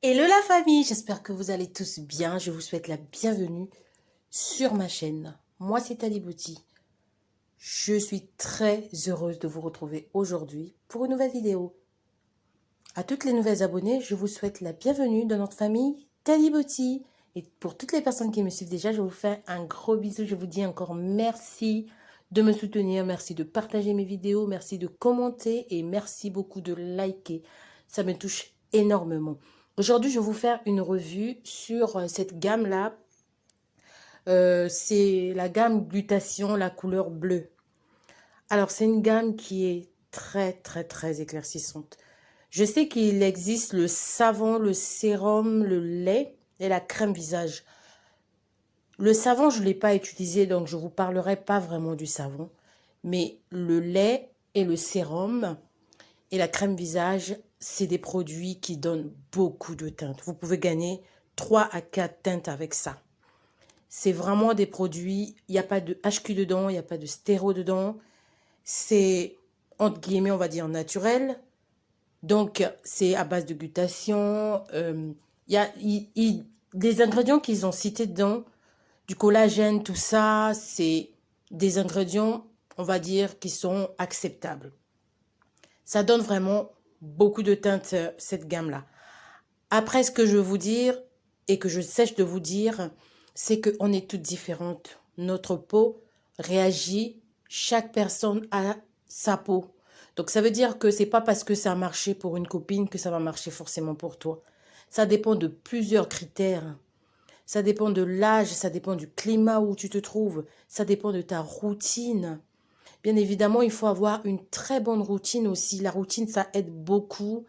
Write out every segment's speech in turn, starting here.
Hello la famille, j'espère que vous allez tous bien. Je vous souhaite la bienvenue sur ma chaîne. Moi c'est Ali Beauty. Je suis très heureuse de vous retrouver aujourd'hui pour une nouvelle vidéo. À toutes les nouvelles abonnées, je vous souhaite la bienvenue dans notre famille Tali Beauty. Et pour toutes les personnes qui me suivent déjà, je vous fais un gros bisou. Je vous dis encore merci de me soutenir, merci de partager mes vidéos, merci de commenter et merci beaucoup de liker. Ça me touche énormément. Aujourd'hui, je vais vous faire une revue sur cette gamme-là. C'est la gamme Glutation, la couleur bleue. Alors, c'est une gamme qui est très éclaircissante. Je sais qu'il existe le savon, le sérum, le lait et la crème visage. Le savon, je ne l'ai pas utilisé, donc je ne vous parlerai pas vraiment du savon. Mais le lait et le sérum et la crème visage, c'est des produits qui donnent beaucoup de teintes. Vous pouvez gagner 3 à 4 teintes avec ça. C'est vraiment des produits, il n'y a pas de HQ dedans, il n'y a pas de stéro dedans. C'est, entre guillemets, on va dire naturel. Donc, c'est à base de glutation. Il y a des ingrédients qu'ils ont cités dedans, du collagène, tout ça, c'est des ingrédients, on va dire, qui sont acceptables. Ça donne vraiment beaucoup de teintes, cette gamme-là. Après, ce que je veux vous dire, et que je sèche de vous dire, c'est qu'on est toutes différentes. Notre peau réagit, chaque personne a sa peau. Donc, ça veut dire que c'est pas parce que ça a marché pour une copine que ça va marcher forcément pour toi. Ça dépend de plusieurs critères. Ça dépend de l'âge, ça dépend du climat où tu te trouves, ça dépend de ta routine. Bien évidemment, il faut avoir une très bonne routine aussi. La routine, ça aide beaucoup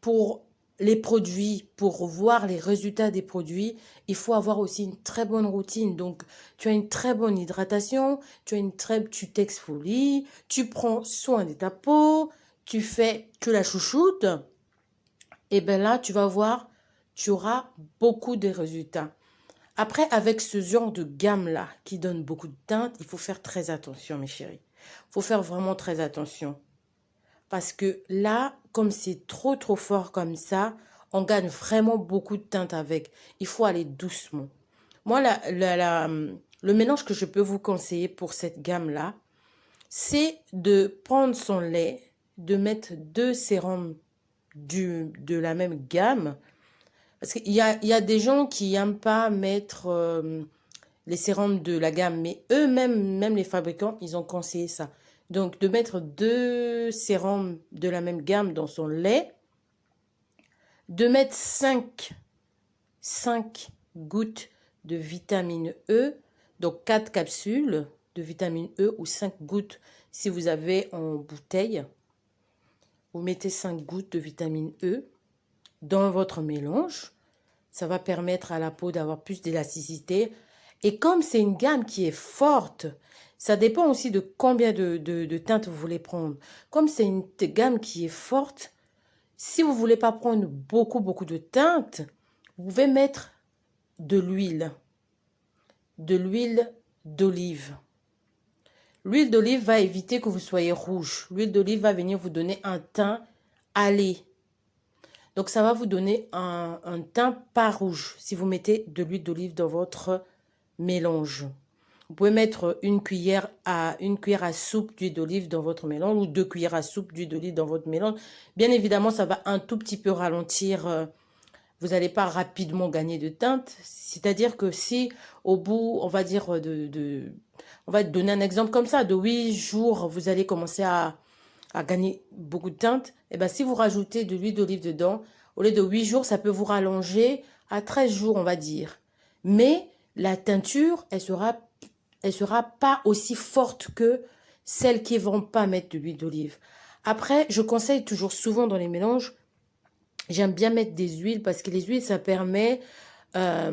pour les produits, pour voir les résultats des produits. Il faut avoir aussi une très bonne routine. Donc, tu as une très bonne hydratation, tu t'exfolies, tu prends soin de ta peau, tu la chouchoutes. Et bien là, tu vas voir, tu auras beaucoup de résultats. Après, avec ce genre de gamme-là, qui donne beaucoup de teintes, il faut faire très attention, mes chéris. Il faut faire vraiment très attention. Parce que là, comme c'est trop fort comme ça, on gagne vraiment beaucoup de teintes avec. Il faut aller doucement. Moi, le mélange que je peux vous conseiller pour cette gamme-là, c'est de prendre son lait, de mettre 2 sérums de la même gamme. Parce qu'il y a des gens qui n'aiment pas mettre les sérums de la gamme, mais eux-mêmes, même les fabricants, ils ont conseillé ça. Donc, de mettre 2 sérums de la même gamme dans son lait, de mettre 5 gouttes de vitamine E, donc 4 capsules de vitamine E ou 5 gouttes si vous avez en bouteille. Vous mettez 5 gouttes de vitamine E dans votre mélange. Ça va permettre à la peau d'avoir plus d'élasticité. Et comme c'est une gamme qui est forte, ça dépend aussi de combien de teintes vous voulez prendre. Comme c'est une gamme qui est forte, si vous ne voulez pas prendre beaucoup de teintes, vous pouvez mettre de l'huile d'olive. L'huile d'olive va éviter que vous soyez rouge. L'huile d'olive va venir vous donner un teint allé. Donc, ça va vous donner un teint pas rouge si vous mettez de l'huile d'olive dans votre mélange. Vous pouvez mettre une cuillère à soupe d'huile d'olive dans votre mélange ou 2 cuillères à soupe d'huile d'olive dans votre mélange. Bien évidemment, ça va un tout petit peu ralentir. Vous n'allez pas rapidement gagner de teinte. C'est-à-dire que si au bout, on va dire, on va donner un exemple comme ça, de 8 jours, vous allez commencer à gagner beaucoup de teinte, et bien si vous rajoutez de l'huile d'olive dedans, au lieu de 8 jours, ça peut vous rallonger à 13 jours, on va dire. Mais la teinture, elle sera pas aussi forte que celles qui ne vont pas mettre de l'huile d'olive. Après, je conseille toujours souvent dans les mélanges, j'aime bien mettre des huiles parce que les huiles, ça permet à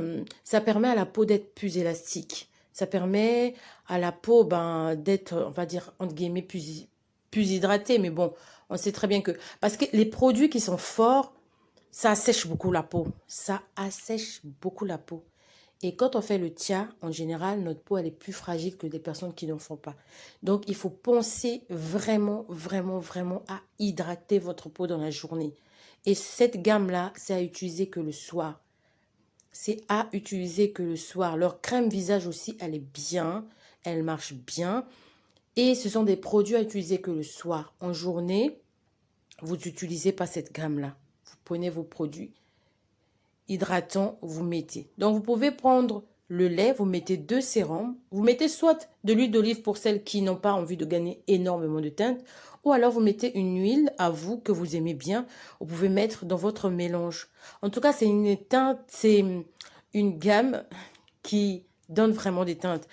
la peau d'être plus élastique. Ça permet à la peau d'être, on va dire, entre guillemets, plus hydratée. Mais bon, on sait très bien que... Parce que les produits qui sont forts, ça assèche beaucoup la peau. Ça assèche beaucoup la peau. Et quand on fait le tia, en général, notre peau, elle est plus fragile que des personnes qui n'en font pas. Donc, il faut penser vraiment à hydrater votre peau dans la journée. Et cette gamme-là, c'est à utiliser que le soir. C'est à utiliser que le soir. Leur crème visage aussi, elle est bien. Elle marche bien. Et ce sont des produits à utiliser que le soir. En journée, vous n'utilisez pas cette gamme-là. Vous prenez vos produits hydratants, vous mettez. Donc, vous pouvez prendre le lait, vous mettez 2 sérums. Vous mettez soit de l'huile d'olive pour celles qui n'ont pas envie de gagner énormément de teinte, ou alors vous mettez une huile à vous que vous aimez bien. Vous pouvez mettre dans votre mélange. En tout cas, c'est une teinte, c'est une gamme qui donne vraiment des teintes.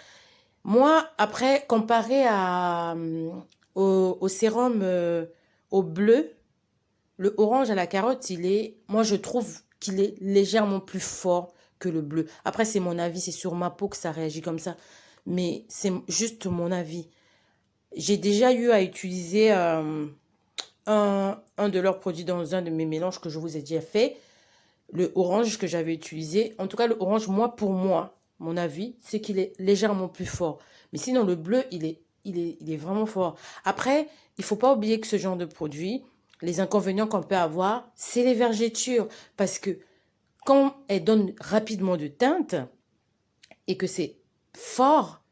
Moi, après, comparé au sérum au bleu, le orange à la carotte, moi je trouve qu'il est légèrement plus fort que le bleu. Après, c'est mon avis, c'est sur ma peau que ça réagit comme ça. Mais c'est juste mon avis. J'ai déjà eu à utiliser un de leurs produits dans un de mes mélanges que je vous ai déjà fait. Le orange que j'avais utilisé. En tout cas, le orange, pour moi, mon avis, c'est qu'il est légèrement plus fort. Mais sinon, le bleu, il est vraiment fort. Après, il ne faut pas oublier que ce genre de produit, les inconvénients qu'on peut avoir, c'est les vergetures. Parce que quand elles donnent rapidement de teinte et que c'est fort,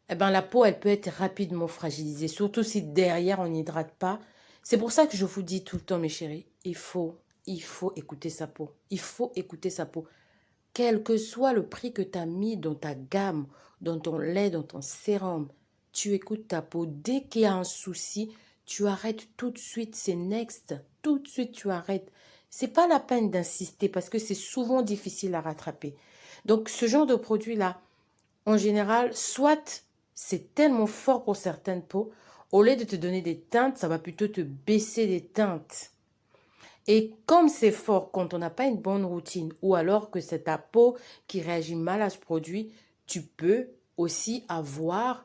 eh ben, la peau, elle peut être rapidement fragilisée. Surtout si derrière, on n'hydrate pas. C'est pour ça que je vous dis tout le temps, mes chéris, il faut écouter sa peau. Il faut écouter sa peau. Quel que soit le prix que tu as mis dans ta gamme, dans ton lait, dans ton sérum, tu écoutes ta peau. Dès qu'il y a un souci, tu arrêtes tout de suite. C'est next. Tout de suite, tu arrêtes. C'est pas la peine d'insister parce que c'est souvent difficile à rattraper. Donc, ce genre de produit-là, en général, soit c'est tellement fort pour certaines peaux, au lieu de te donner des teintes, ça va plutôt te baisser des teintes. Et comme c'est fort quand on n'a pas une bonne routine ou alors que c'est ta peau qui réagit mal à ce produit, tu peux aussi avoir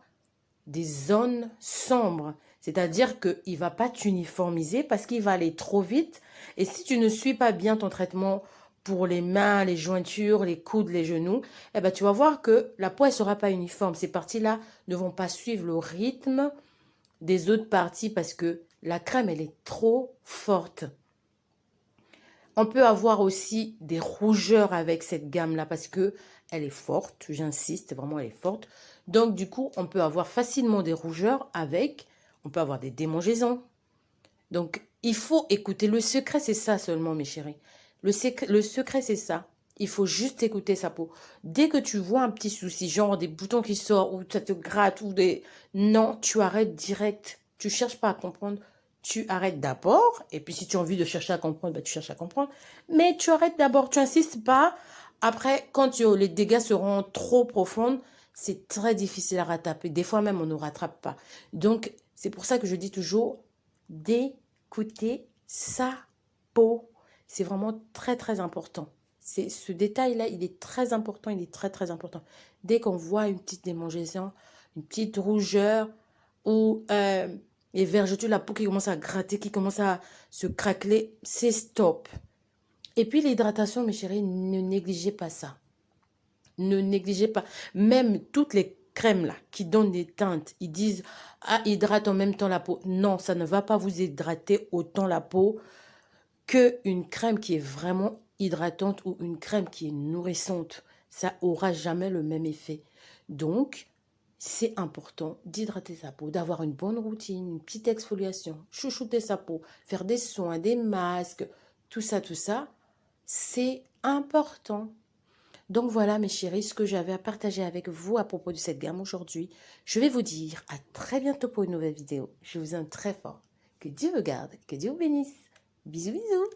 des zones sombres. C'est-à-dire qu'il ne va pas t'uniformiser parce qu'il va aller trop vite. Et si tu ne suis pas bien ton traitement pour les mains, les jointures, les coudes, les genoux, eh ben, tu vas voir que la peau ne sera pas uniforme. Ces parties-là ne vont pas suivre le rythme des autres parties parce que la crème, elle est trop forte. On peut avoir aussi des rougeurs avec cette gamme-là parce que elle est forte, j'insiste, vraiment elle est forte. Donc du coup, on peut avoir facilement des rougeurs avec, on peut avoir des démangeaisons. Donc il faut écouter. Le secret, c'est ça seulement, mes chéris. Le secret, c'est ça. Il faut juste écouter sa peau. Dès que tu vois un petit souci, genre des boutons qui sortent ou ça te gratte ou des... Non, tu arrêtes direct. Tu cherches pas à comprendre. Tu arrêtes d'abord. Et puis, si tu as envie de chercher à comprendre, bah, tu cherches à comprendre. Mais tu arrêtes d'abord. Tu n'insistes pas. Après, quand les dégâts seront trop profonds, c'est très difficile à rattraper. Des fois même, on ne rattrape pas. Donc, c'est pour ça que je dis toujours d'écouter sa peau. C'est vraiment très, très important. Ce détail-là, il est très important, il est très, très important. Dès qu'on voit une petite démangeaison, une petite rougeur ou les vergetures, la peau qui commence à gratter, qui commence à se craqueler, c'est stop. Et puis l'hydratation, mes chéris, ne négligez pas ça. Ne négligez pas. Même toutes les crèmes là qui donnent des teintes, ils disent ah, hydrate en même temps la peau. Non, ça ne va pas vous hydrater autant la peau qu'une crème qui est vraiment hydratante ou une crème qui est nourrissante. Ça aura jamais le même effet. Donc, c'est important d'hydrater sa peau, d'avoir une bonne routine, une petite exfoliation, chouchouter sa peau, faire des soins, des masques, tout ça, c'est important. Donc voilà mes chéris, ce que j'avais à partager avec vous à propos de cette gamme aujourd'hui. Je vais vous dire à très bientôt pour une nouvelle vidéo. Je vous aime très fort. Que Dieu vous garde, que Dieu vous bénisse. Bisous bisous.